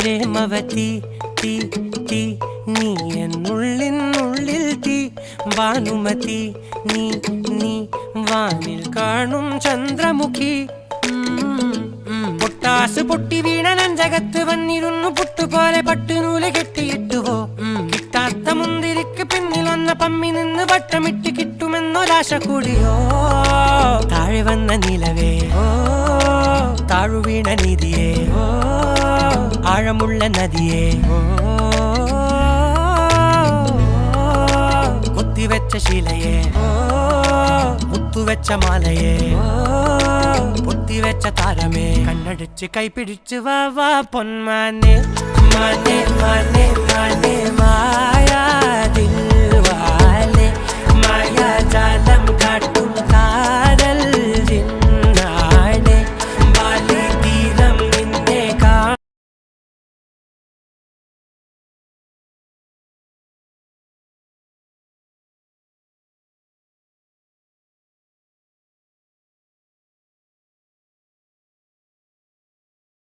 പ്രേമവതി തീ തീ നീ എന്നുള്ളിൽ തീ ഭാനുമതി നീ നീ വാനിൽ കാണും ചന്ദ്രമുഖി പൊട്ടാസ് പൊട്ടി വീണ നെഞ്ചകത്ത് വന്നിരുന്നു പുട്ടുപോലെ പട്ടുനൂല് കെട്ടിയിട്ടുവോ കിട്ടാത്ത മുന്തിരിക്ക് പിന്നിൽ വന്ന പമ്മി നിന്ന് വട്ടമിട്ട് കിട്ടുമെന്നൊരാശ കൂടിയോ താഴെ വന്ന നിലവേ താഴു വീണ നിധിയേ ആഴമുള്ള നദിയേ കൊത്തിവെച്ച ശിലയേ മുത്തുവെച്ച മാലയേ പൊത്തിവെച്ച താരമേ കണ്ണടിച്ച് കൈപിടിച്ച് വാ വാ പൊന്മാനെ മാനെ മാനെ മാനെ മായാ ദിൽവാലെ മായാ ജാലം കാട്ടി